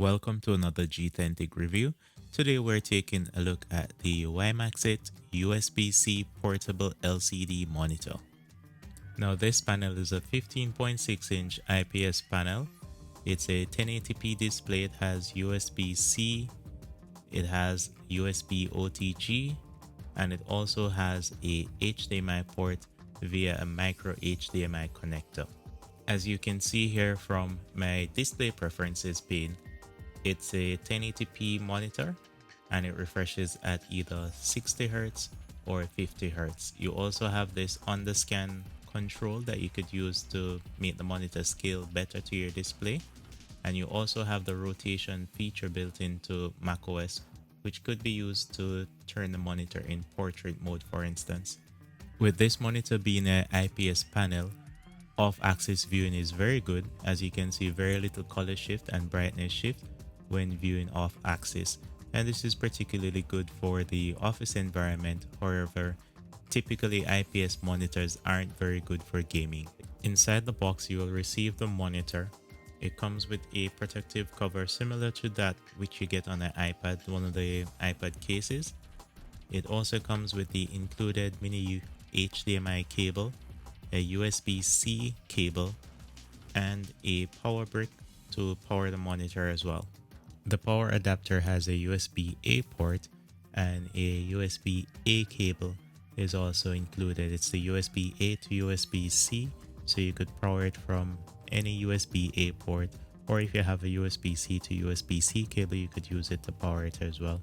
Welcome to another G10 Tech review. Today we're taking a look at the WiMaxit USB-C portable LCD monitor. Now this panel is a 15.6 inch IPS panel. It's a 1080p display. It has USB-C, it has USB OTG, and it also has a HDMI port via a micro HDMI connector. As you can see here from my display preferences pane, it's a 1080p monitor and it refreshes at either 60Hz or 50Hz. You also have this on the scan control that you could use to make the monitor scale better to your display. And you also have the rotation feature built into macOS, which could be used to turn the monitor in portrait mode, for instance. With this monitor being an IPS panel, off-axis viewing is very good, as you can see very little color shift and brightness shift when viewing off-axis, and this is particularly good for the office environment. However, typically IPS monitors aren't very good for gaming. Inside the box you will receive the monitor. It comes with a protective cover similar to that which you get on an iPad, one of the iPad cases. It also comes with the included mini HDMI cable, a USB-C cable, and a power brick to power the monitor as well. The power adapter has a USB-A port, and a USB-A cable is also included. It's the USB-A to USB-C, so you could power it from any USB-A port, or if you have a USB-C to USB-C cable, you could use it to power it as well.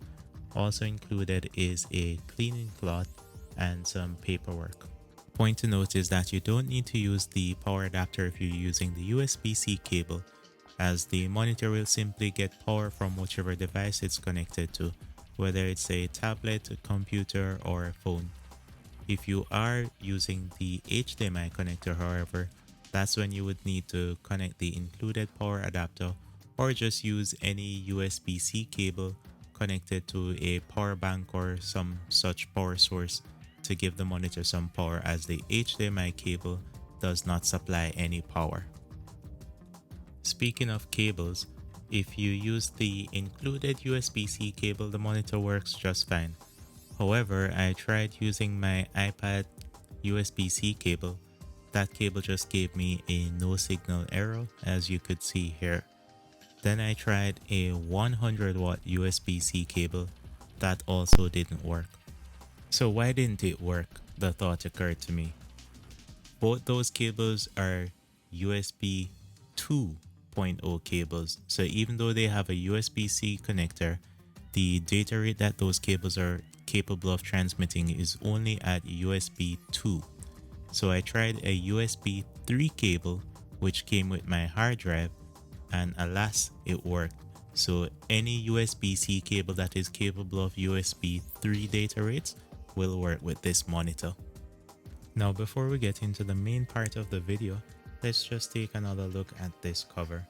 Also included is a cleaning cloth and some paperwork. Point to note is that you don't need to use the power adapter if you're using the USB-C cable, as the monitor will simply get power from whichever device it's connected to, whether it's a tablet, a computer, or a phone. If you are using the HDMI connector, however, that's when you would need to connect the included power adapter, or just use any USB-C cable connected to a power bank or some such power source to give the monitor some power, as the HDMI cable does not supply any power. Speaking of cables, if you use the included USB-C cable, the monitor works just fine. However, I tried using my iPad USB-C cable. That cable just gave me a no signal error, as you could see here. Then I tried a 100 watt USB-C cable. That also didn't work. So why didn't it work? The thought occurred to me. Both those cables are USB 2.0 cables. So even though they have a USB-C connector, the data rate that those cables are capable of transmitting is only at USB 2. So I tried a USB 3 cable, which came with my hard drive, and alas, it worked. So any USB-C cable that is capable of USB 3 data rates will work with this monitor. Now before we get into the main part of the video, let's just take another look at this cover.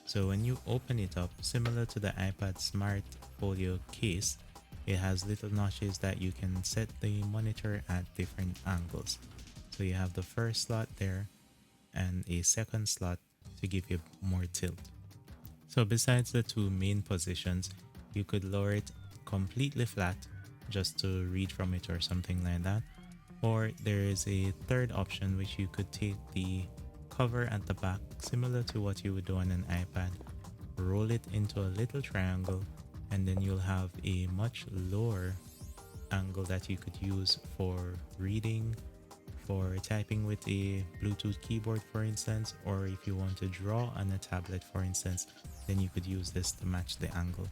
So when you open it up, similar to the iPad Smart Folio case, it has little notches that you can set the monitor at different angles. So you have the first slot there and a second slot to give you more tilt. So besides the two main positions, you could lower it completely flat just to read from it or something like that. Or there is a third option, which you could take the cover at the back, similar to what you would do on an iPad, roll it into a little triangle, and then you'll have a much lower angle that you could use for reading, for typing with a Bluetooth keyboard, for instance, or if you want to draw on a tablet, for instance, then you could use this to match the angle.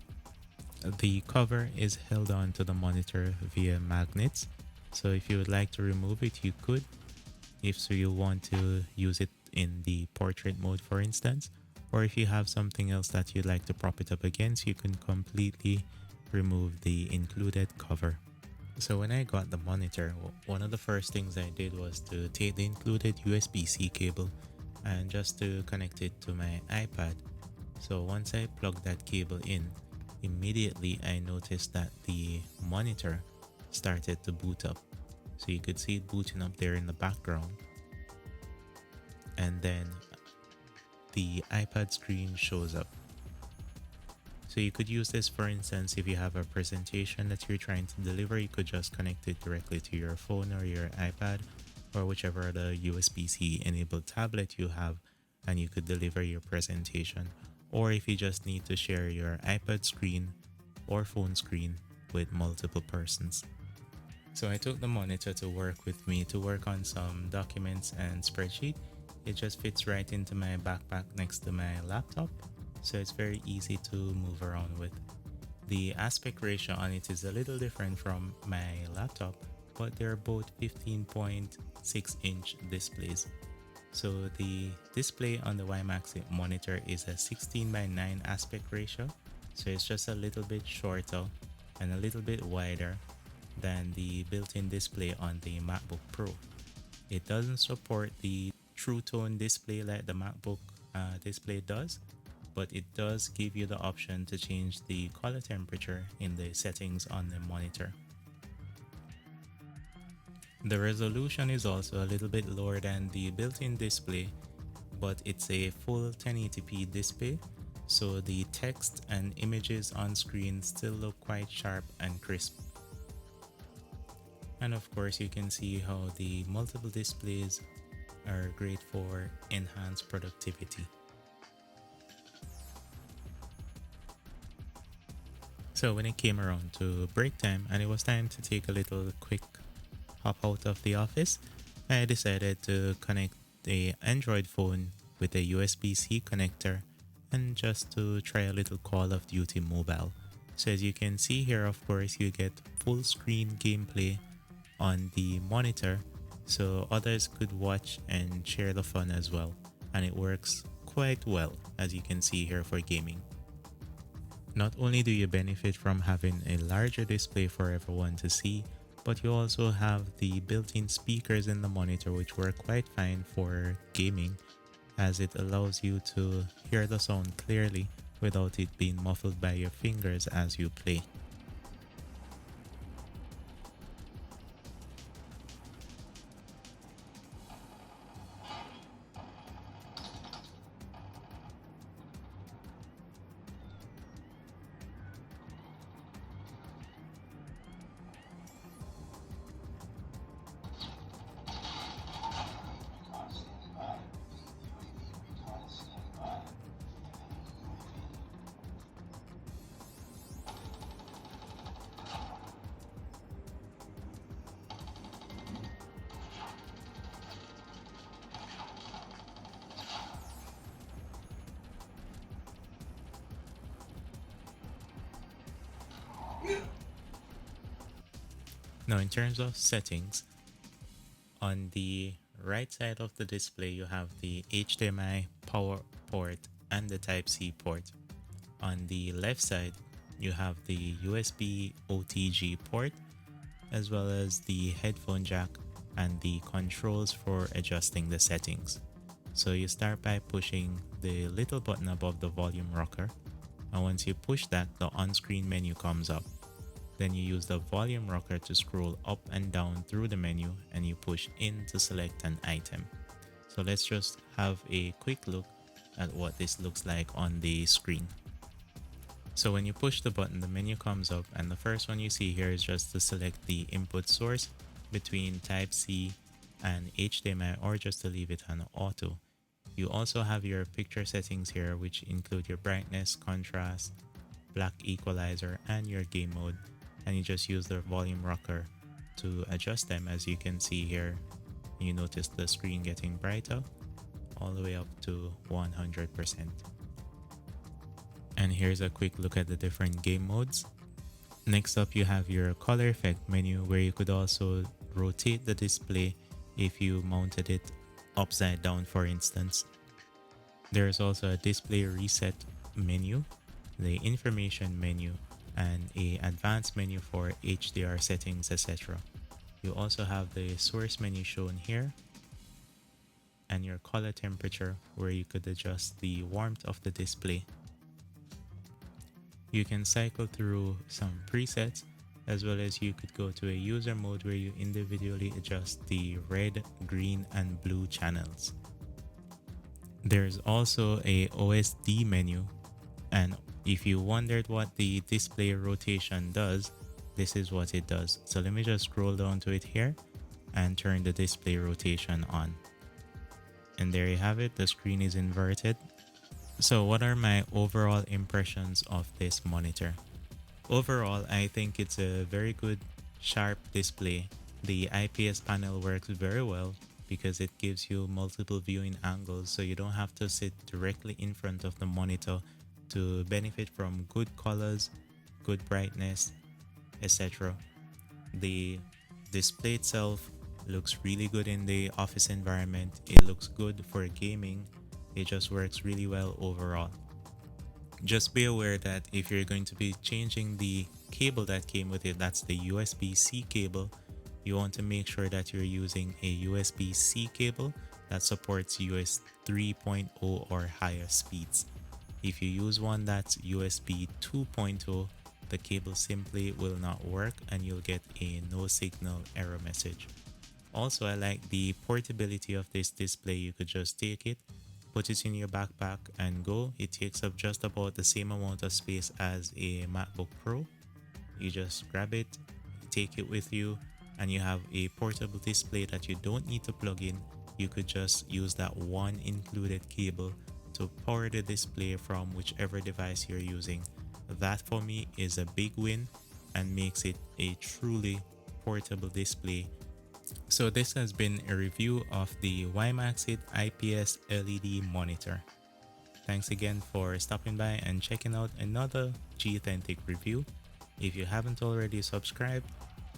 The cover is held on to the monitor via magnets, so if you would like to remove it, you could. If so, you want to use it in the portrait mode, for instance, or if you have something else that you'd like to prop it up against, you can completely remove the included cover. So when I got the monitor, one of the first things I did was to take the included USB-C cable and just to connect it to my iPad. So once I plugged that cable in, immediately I noticed that the monitor started to boot up. So you could see it booting up there in the background, and then the iPad screen shows up. So you could use this, for instance, if you have a presentation that you're trying to deliver, you could just connect it directly to your phone or your iPad or whichever other USB-C enabled tablet you have, and you could deliver your presentation. Or if you just need to share your iPad screen or phone screen with multiple persons. So I took the monitor to work with me to work on some documents and spreadsheet. It just fits right into my backpack next to my laptop, so it's very easy to move around with. The aspect ratio on it is a little different from my laptop, but they're both 15.6 inch displays. So the display on the WiMaxit monitor is a 16:9 aspect ratio, so it's just a little bit shorter and a little bit wider than the built-in display on the MacBook Pro. It doesn't support the True Tone display like the MacBook display does, but it does give you the option to change the color temperature in the settings on the monitor. The resolution is also a little bit lower than the built-in display, but it's a full 1080p display, so the text and images on screen still look quite sharp and crisp. And of course, you can see how the multiple displays are great for enhanced productivity. So when it came around to break time and it was time to take a little quick hop out of the office, I decided to connect the Android phone with a USB-C connector and just to try a little Call of Duty mobile. So as you can see here, of course, you get full screen gameplay on the monitor, so others could watch and share the fun as well, and it works quite well, as you can see here, for gaming. Not only do you benefit from having a larger display for everyone to see, but you also have the built-in speakers in the monitor, which work quite fine for gaming, as it allows you to hear the sound clearly without it being muffled by your fingers as you play. Now, in terms of settings, on the right side of the display, you have the HDMI power port and the Type-C port. On the left side, you have the USB OTG port, as well as the headphone jack and the controls for adjusting the settings. So you start by pushing the little button above the volume rocker, and once you push that, the on-screen menu comes up. Then you use the volume rocker to scroll up and down through the menu, and you push in to select an item. So let's just have a quick look at what this looks like on the screen. So when you push the button, the menu comes up, and the first one you see here is just to select the input source between Type-C and HDMI, or just to leave it on auto. You also have your picture settings here, which include your brightness, contrast, black equalizer, and your game mode. And you just use the volume rocker to adjust them. As you can see here, you notice the screen getting brighter all the way up to 100%. And here's a quick look at the different game modes. Next up, you have your color effect menu, where you could also rotate the display if you mounted it upside down, for instance. There's also a display reset menu, the information menu, and a advanced menu for HDR settings, etc. You also have the source menu shown here, and your color temperature, where you could adjust the warmth of the display. You can cycle through some presets, as well as you could go to a user mode where you individually adjust the red, green, and blue channels. There's also a OSD menu, And if you wondered what the display rotation does, this is what it does. So let me just scroll down to it here and turn the display rotation on. And there you have it, the screen is inverted. So what are my overall impressions of this monitor? Overall, I think it's a very good, sharp display. The IPS panel works very well because it gives you multiple viewing angles, so you don't have to sit directly in front of the monitor to benefit from good colors, good brightness, etc. The display itself looks really good in the office environment. It looks good for gaming. It just works really well overall. Just be aware that if you're going to be changing the cable that came with it, that's the USB-C cable, you want to make sure that you're using a USB-C cable that supports US 3.0 or higher speeds. If you use one that's USB 2.0, the cable simply will not work and you'll get a no signal error message. Also, I like the portability of this display. You could just take it, put it in your backpack and go. It takes up just about the same amount of space as a MacBook Pro. You just grab it, take it with you, and you have a portable display that you don't need to plug in. You could just use that one included cable to power the display from whichever device you're using. That for me is a big win and makes it a truly portable display. So this has been a review of the WiMaxit IPS LED monitor. Thanks again for stopping by and checking out another G-Authentic review. If you haven't already subscribed,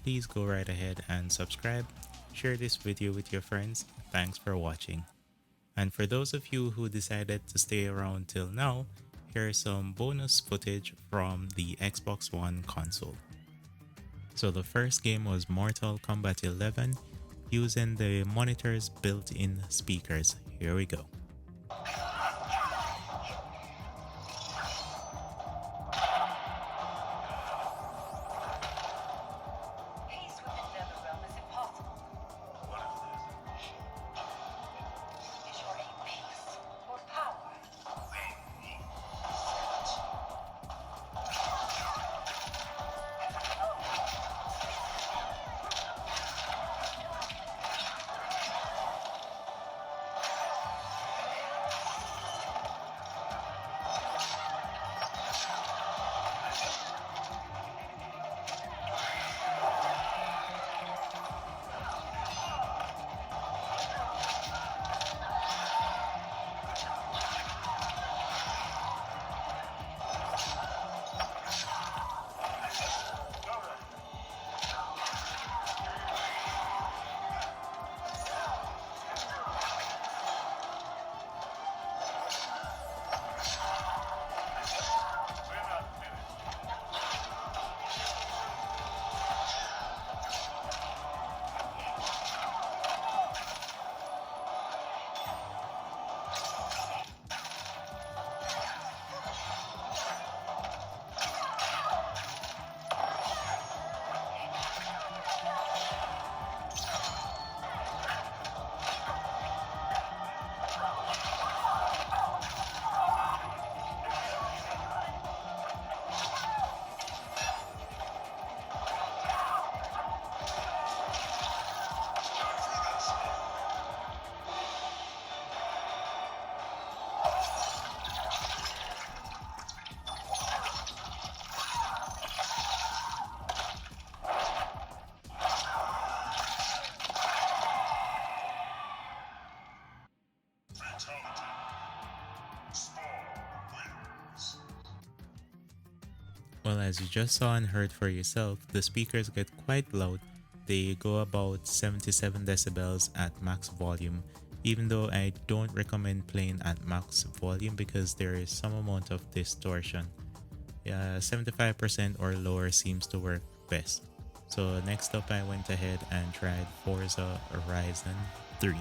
please go right ahead and subscribe. Share this video with your friends. Thanks for watching. And for those of you who decided to stay around till now, here's some bonus footage from the Xbox One console. So the first game was Mortal Kombat 11 using the monitor's built-in speakers. Here we go. Well, as you just saw and heard for yourself, the speakers get quite loud. They go about 77 decibels at max volume, even though I don't recommend playing at max volume because there is some amount of distortion. 75% or lower seems to work best. So next up I went ahead and tried Forza Horizon 3.